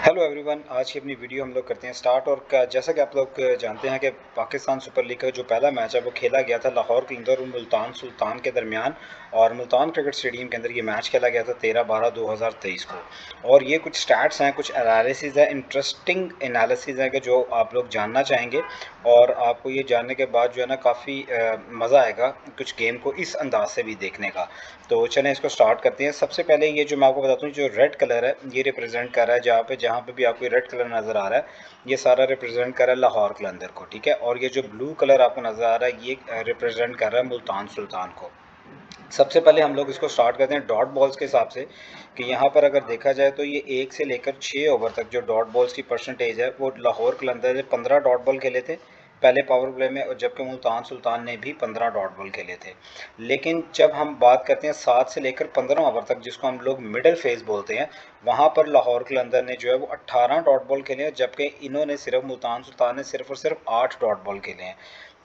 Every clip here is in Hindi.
हेलो एवरीवन, आज की अपनी वीडियो हम लोग करते हैं स्टार्ट। और जैसा कि आप लोग जानते हैं कि पाकिस्तान सुपर लीग का जो पहला मैच है वो खेला गया था लाहौर कलंदर और मुल्तान सुल्तान के दरमियान। और मुल्तान क्रिकेट स्टेडियम के अंदर ये मैच खेला गया था 13/12/2023 को। और ये कुछ स्टैट्स हैं, कुछ एनालिसिस है, इंटरेस्टिंग एनालिसिस है कि जो आप लोग जानना चाहेंगे। और आपको ये जानने के बाद जो है ना काफ़ी मज़ा आएगा कुछ गेम को इस अंदाज से भी देखने का। तो चलें इसको स्टार्ट करते हैं। सबसे पहले ये जो मैं आपको बताता हूँ, जो रेड कलर है ये रिप्रेजेंट कर रहा है, जहाँ पे भी आपको रेड कलर नज़र आ रहा है ये सारा रिप्रेजेंट कर रहा है लाहौर कलंदर को, ठीक है। और ये जो ब्लू कलर आपको नज़र आ रहा है ये रिप्रेजेंट कर रहा है मुल्तान सुल्तान को। सबसे पहले हम लोग इसको स्टार्ट करते हैं डॉट बॉल्स के हिसाब से कि यहाँ पर अगर देखा जाए तो ये 1 से लेकर 6 ओवर तक जो डॉट बॉल्स की परसेंटेज है वो लाहौर कलंदर ने 15 डॉट बॉल खेले थे पहले पावर प्ले में, और जबकि मुल्तान सुल्तान ने भी 15 डॉट बॉल खेले थे। लेकिन जब हम बात करते हैं 7 से लेकर 15 ओवर तक, जिसको हम लोग मिडिल फेज बोलते हैं, वहाँ पर लाहौर कलंदर ने जो है वो 18 डॉट बॉल खेले हैं, जबकि इन्होंने सिर्फ मुल्तान सुल्तान ने सिर्फ और सिर्फ 8 डॉट बॉल खेले हैं,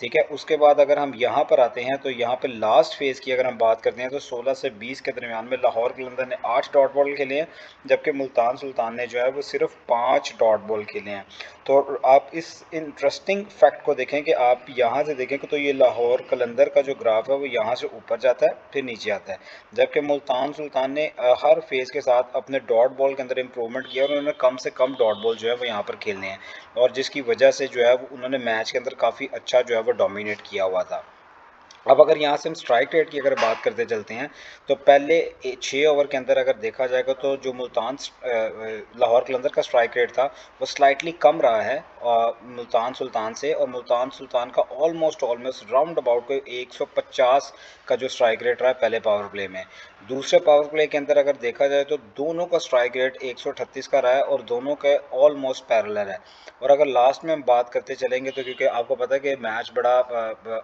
ठीक है। उसके बाद अगर हम यहाँ पर आते हैं तो यहाँ पे लास्ट फेज़ की अगर हम बात करते हैं तो 16 से 20 के दरमियान में लाहौर कलंदर ने 8 डॉट बॉल खेले हैं, जबकि मुल्तान सुल्तान ने जो है वो सिर्फ 5 डॉट बॉल खेले हैं। तो आप इस इंटरेस्टिंग फैक्ट को देखें कि आप यहाँ से देखें कि तो ये लाहौर कलंदर का जो ग्राफ है वो यहाँ से ऊपर जाता है फिर नीचे आता है, जबकि मुल्तान सुल्तान ने हर फेज़ के साथ अपने डॉट बॉल के अंदर इंप्रूवमेंट किया और उन्होंने कम से कम डॉट बॉल जो है वो यहाँ पर खेलने हैं। और जिसकी वजह से जो है वो उन्होंने मैच के अंदर काफ़ी अच्छा जो है वो डोमिनेट किया हुआ था। अब अगर यहाँ से हम स्ट्राइक रेट की अगर बात करते चलते हैं तो पहले 6 ओवर के अंदर अगर देखा जाएगा तो जो लाहौर कलंदर का स्ट्राइक रेट था वो स्लाइटली कम रहा है मुल्तान सुल्तान से। और मुल्तान सुल्तान का ऑलमोस्ट ऑलमोस्ट राउंड अबाउट को 150 का जो स्ट्राइक रेट रहा है पहले पावर प्ले में। दूसरे पावर प्ले के अंदर अगर देखा जाए तो दोनों का स्ट्राइक रेट 138 का रहा है और दोनों के ऑलमोस्ट पैरेलल है। और अगर लास्ट में हम बात करते चलेंगे तो क्योंकि आपको पता है कि मैच बड़ा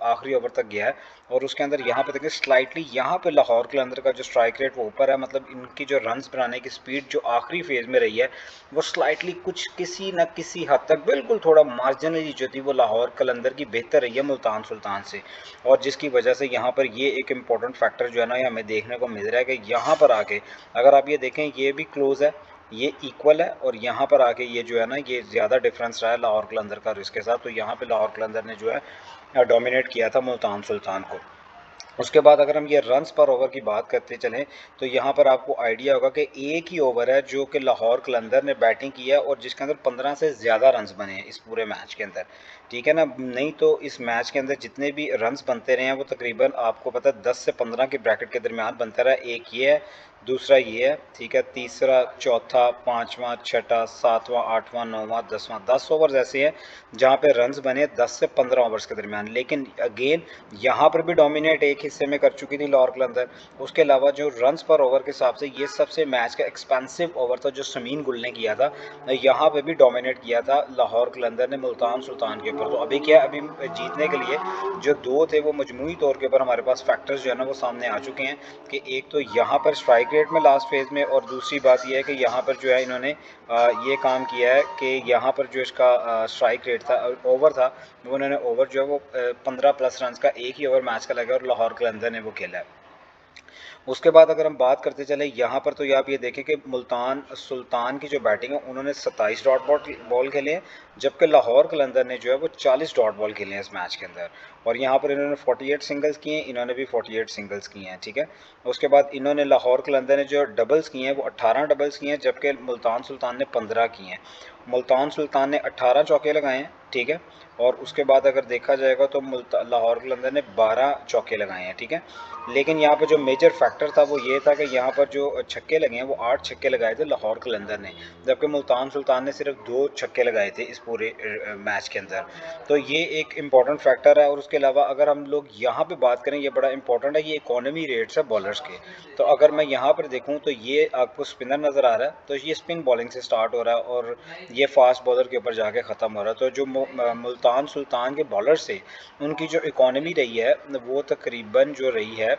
आखिरी ओवर तक गया है, और उसके अंदर यहाँ पे देखिए स्लाइटली यहाँ पे लाहौर के अंदर का जो स्ट्राइक रेट वो ऊपर है, मतलब इनकी जो रन्स बनाने की स्पीड जो आखिरी फेज में रही है वो स्लाइटली कुछ किसी न किसी हद तक बिल्कुल थोड़ा मार्जिनली जो थी वो लाहौर कलंदर की बेहतर रही है मुल्तान सुल्तान से। और जिसकी वजह से यहाँ पर ये एक इम्पॉर्टेंट फैक्टर जो है ना ये हमें देखने को मिल रहा है कि यहाँ पर आके अगर आप ये देखें ये भी क्लोज है, ये इक्वल है, और यहाँ पर आके ये जो है ना ये ज़्यादा डिफरेंस रहा है लाहौर कलंदर का रिस्क के साथ। तो यहाँ पे लाहौर कलंदर ने जो है डोमिनेट किया था मुल्तान सुल्तान को। उसके बाद अगर हम ये रन्स पर ओवर की बात करते चलें तो यहाँ पर आपको आइडिया होगा कि एक ही ओवर है जो कि लाहौर कलंदर ने बैटिंग किया और जिसके अंदर 15 से ज़्यादा रन्स बने हैं इस पूरे मैच के अंदर, ठीक है ना। नहीं तो इस मैच के अंदर जितने भी रन्स बनते रहे हैं वो तकरीबन आपको पता है 10 से 15 के ब्रैकेट के दरमियान बनता रहा। एक ये है, दूसरा ये है, ठीक है, तीसरा, चौथा, पाँचवा, छठा, सातवां, आठवां, नौवां, 10वां, 10 ओवर्स ऐसे हैं जहाँ पे रन्स बने 10 से 15 ओवर्स के दरमियान। लेकिन अगेन यहाँ पर भी डोमिनेट एक हिस्से में कर चुकी थी लाहौर कलंदर। उसके अलावा जो रन्स पर ओवर के हिसाब से ये सबसे मैच का एक्सपेंसिव ओवर था जो शमीन गुल ने किया था, यहाँ पे भी डोमिनेट किया था लाहौर कलंदर ने मुल्तान सुल्तान के ऊपर। तो अभी क्या, अभी जीतने के लिए जो दो थे वो मजमूई तौर के ऊपर हमारे पास फैक्टर्स जो है ना वो सामने आ चुके हैं कि एक तो यहाँ पर स्ट्राइक रेट में लास्ट फेज में, और दूसरी बात यह है कि यहाँ पर जो है इन्होंने ये काम किया है कि यहाँ पर जो इसका स्ट्राइक रेट था, ओवर था, वो उन्होंने ओवर जो है वो 15+ रन का एक ही ओवर मैच का लगा और लाहौर कलंदर ने वो खेला है। उसके बाद अगर हम बात करते चले यहाँ पर तो आप ये देखें कि मुल्तान सुल्तान की जो बैटिंग है उन्होंने 27 डॉट बॉल खेले हैं, जबकि लाहौर कलंदर ने जो है वो 40 डॉट बॉल खेले हैं इस मैच के अंदर। और यहाँ पर इन्होंने 48 सिंगल्स किए हैं, इन्होंने भी 48 सिंगल्स किए हैं, ठीक है। उसके बाद इन्होंने लाहौर कलंदर ने जो डबल्स किए हैं वो 18 डबल्स किए हैं, जबकि मुल्तान सुल्तान ने 15 किए हैं। मुल्तान सुल्तान ने 18 चौके लगाए हैं, ठीक है। और उसके बाद अगर देखा जाएगा तो लाहौर कलंदर ने 12 चौके लगाए हैं, ठीक है। लेकिन यहाँ पर जो मेजर फैक्टर था वो ये था कि यहाँ पर जो छक्के लगे हैं वो 8 छक्के लगाए थे लाहौर कलंदर ने, जबकि मुल्तान सुल्तान ने सिर्फ 2 छक्के लगाए थे इस पूरे मैच के अंदर। तो ये एक इम्पॉर्टेंट फैक्टर है। और उसके अलावा अगर हम लोग यहाँ पे बात करें, ये बड़ा इंपॉर्टेंट है, ये इकोनॉमी रेट्स है बॉलर्स के। तो अगर मैं यहाँ पर देखूँ तो ये आपको स्पिनर नज़र आ रहा है, तो ये स्पिन बॉलिंग से स्टार्ट हो रहा है और ये फास्ट बॉलर के ऊपर जाके ख़त्म हो रहा है। तो जो मुल्तान सुल्तान के बॉलर से उनकी जो इकोनॉमी रही है वो तकरीबन जो रही है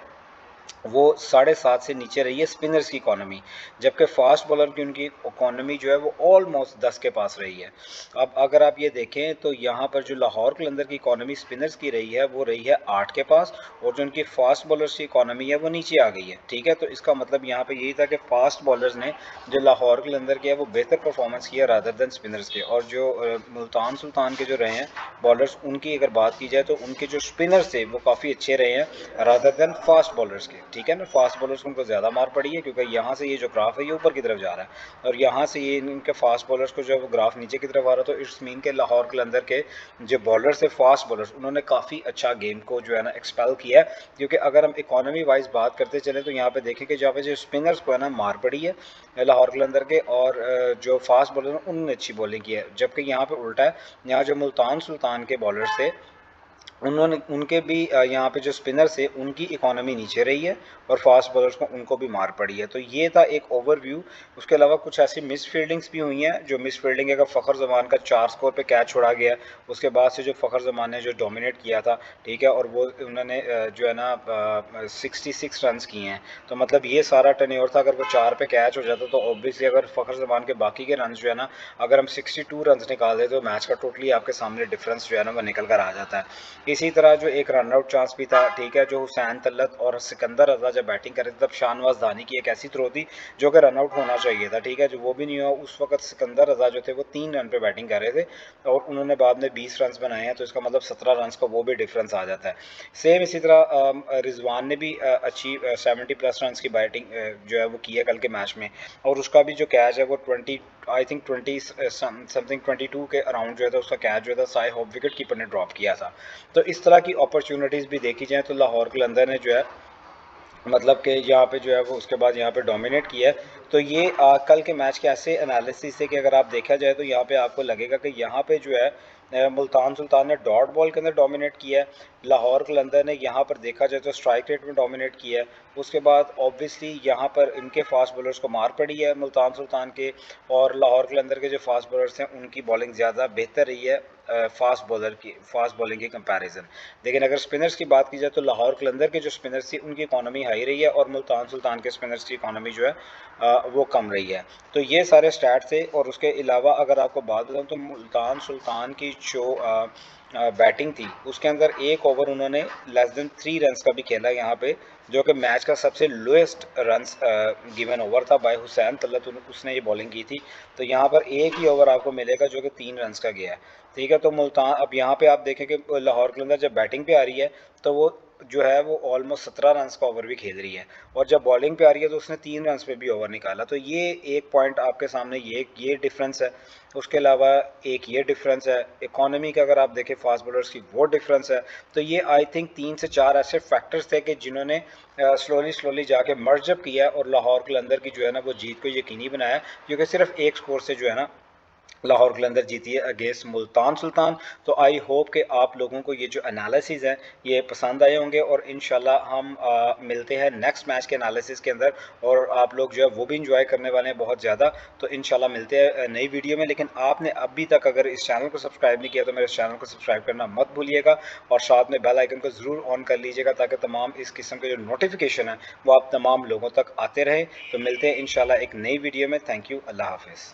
वो 7.5 से नीचे रही है स्पिनर्स की इकोनॉमी, जबकि फास्ट बॉलर की उनकी इकोनॉमी जो है वो ऑलमोस्ट 10 के पास रही है। अब अगर आप ये देखें तो यहाँ पर जो लाहौर कलंदर की इकोनॉमी स्पिनर्स की रही है वो रही है 8 के पास, और जो उनकी फास्ट बॉलर्स की इकोनॉमी है वो नीचे आ गई है। ठीक है, तो इसका मतलब यहाँ पे यही था कि फास्ट बॉलर्स ने जो लाहौर कलंदर के है वो बेहतर परफॉर्मेंस किया रादर देन स्पिनर्स के, और जो मुल्तान सुल्तान के जो रहे हैं बॉलर्स, उनकी अगर बात की जाए तो उनके जो स्पिनर्स थे वो काफ़ी अच्छे रहे हैं रादर देन फास्ट बॉलर्स के। ठीक है ना, फास्ट बॉलर्स को उनको ज़्यादा मार पड़ी है, क्योंकि यहाँ से ये जो ग्राफ है ये ऊपर की तरफ जा रहा है, और यहाँ से ये इनके फास्ट बॉलर्स को जो है ग्राफ नीचे की तरफ आ रहा है। तो इट्स मीन के लाहौर कलंदर के जो बॉलर्स है फास्ट बॉलर्स, उन्होंने काफ़ी अच्छा गेम को जो है ना एक्सपेल किया है। क्योंकि अगर हम इकोनॉमी वाइज बात करते चले तो यहाँ पे देखें कि जहाँ पे जो स्पिनर्स को है ना मार पड़ी है लाहौर कलंदर के, और जो फास्ट बॉलर हैं उन्होंने अच्छी बॉलिंग की है। जबकि यहाँ पे उल्टा है, यहाँ जो मुल्तान सुल्तान के बॉलर्स थे उन्होंने उनके भी यहाँ पे जो स्पिनर्स है उनकी इकोनॉमी नीचे रही है, और फास्ट बॉलर्स को उनको भी मार पड़ी है। तो ये था एक ओवरव्यू। उसके अलावा कुछ ऐसी मिस फील्डिंग्स भी हुई हैं, जो मिस फील्डिंग है का फ़खर जमान का 4 स्कोर पे कैच छोड़ा गया। उसके बाद से जो फ़खर जमान ने जो डोमिनेट किया था, ठीक है, और वो उन्होंने जो है ना 66 रन किए हैं। तो मतलब ये सारा टर्नओवर था, अगर वो 4 पे कैच हो जाता तो ऑब्वियसली अगर फ़खर जमान के बाकी के रन जो है ना, अगर हम 62 रन निकाल दें तो मैच का टोटली आपके सामने डिफरेंस जो है ना वो निकल कर आ जाता है। इसी तरह जो एक रन आउट चांस भी था, ठीक है, जो हुसैन तलत और सिकंदर रजा जब बैटिंग कर रहे थे तब शाहनवाज दानी की एक ऐसी थ्रो थी जो कि रन आउट होना चाहिए था। ठीक है, जो वो भी नहीं हुआ। उस वक्त सिकंदर रजा जो थे वो 3 रन पे बैटिंग कर रहे थे, और उन्होंने बाद में 20 रन बनाए हैं, तो इसका मतलब 17 रन का वो भी डिफरेंस आ जाता है। सेम इसी तरह रिजवान ने भी अच्छी 70+ रन की बैटिंग जो है वो की है कल के मैच में, और उसका भी जो कैच है वो 20 आई थिंक 20 समथिंग 22 के अराउंड जो है था उसका कैच जो था साई होप विकेट कीपर ने ड्रॉप किया था। तो इस तरह की अपॉर्चुनिटीज़ भी देखी जाए तो लाहौर कलंदर ने जो है मतलब कि यहाँ पे जो है वो उसके बाद यहाँ पे डोमिनेट किया है। तो ये कल के मैच के ऐसे एनालिसिस है कि अगर आप देखा जाए तो यहाँ पे आपको लगेगा कि यहाँ पे जो है मुल्तान सुल्तान ने डॉट बॉल के अंदर डोमिनेट किया है, लाहौर कलंदर ने यहाँ पर देखा जाए तो स्ट्राइक रेट में डोमिनेट किया है। उसके बाद ऑब्वियसली यहाँ पर इनके फास्ट बॉलर्स को मार पड़ी है मुल्तान सुल्तान के, और लाहौर कलंदर के जो फास्ट बॉलर्स हैं उनकी बॉलिंग ज़्यादा बेहतर रही है फास्ट बॉलिंग की कंपैरिजन। लेकिन अगर स्पिनर्स की बात की जाए तो लाहौर कलंदर के जो स्पिनर्स थी उनकी इकोनॉमी हाई रही है, और मुल्तान सुल्तान के स्पिनर्स की इकोनॉमी जो है वो कम रही है। तो ये सारे स्टैट थे। और उसके अलावा अगर आपको बात बताऊँ तो मुल्तान सुल्तान की जो बैटिंग थी उसके अंदर एक ओवर उन्होंने लेस देन 3 रन का भी खेला यहाँ पे, जो कि मैच का सबसे लोएस्ट रन्स गिवन ओवर था बाय हुसैन तलत, उसने ये बॉलिंग की थी। तो यहाँ पर एक ही ओवर आपको मिलेगा जो कि 3 रन का गया है। ठीक है, तो मुल्तान अब यहाँ पे आप देखें कि लाहौर कलंदर जब बैटिंग पे आ रही है तो वो जो है वो ऑलमोस्ट 17 रन का ओवर भी खेल रही है, और जब बॉलिंग पे आ रही है तो उसने 3 रन पे भी ओवर निकाला। तो ये एक पॉइंट आपके सामने ये डिफरेंस है। उसके अलावा एक ये डिफरेंस है इकोनॉमी का, अगर आप देखें फास्ट बॉलर्स की वो डिफरेंस है। तो ये आई थिंक 3 से 4 ऐसे फैक्टर्स थे कि जिन्होंने स्लोली स्लोली जाके मर्जअप किया और लाहौर कलंदर की जो है ना वो जीत को यकीनी बनाया, क्योंकि सिर्फ एक स्कोर से जो है ना लाहौर कलंदर जीती है अगेंस्ट मुल्तान सुल्तान। तो आई होप कि आप लोगों को ये जो एनालिसिस हैं ये पसंद आए होंगे, और इंशाल्लाह हम मिलते हैं नेक्स्ट मैच के एनालिसिस के अंदर, और आप लोग जो है वो भी इंजॉय करने वाले हैं बहुत ज़्यादा। तो इंशाल्लाह मिलते हैं नई वीडियो में। लेकिन आपने अभी तक अगर इस चैनल को सब्सक्राइब नहीं किया तो मेरे चैनल को सब्सक्राइब करना मत भूलिएगा, और साथ में बेल आइकन को ज़रूर ऑन कर लीजिएगा ताकि तमाम इस किस्म के जो नोटिफिकेशन है वो आप तमाम लोगों तक आते रहें। तो मिलते हैं इंशाल्लाह एक नई वीडियो में। थैंक यू, अल्लाह हाफिज़।